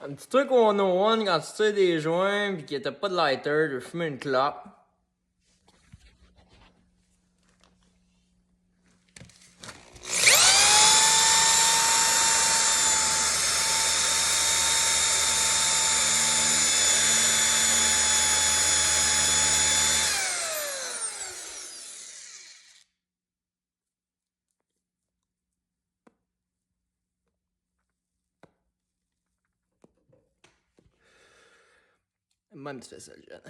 Un petit truc au 101 quand tu tires des joints pis que t'as pas de lighter, de fumer une clope. Même tu fais ça, le jeune.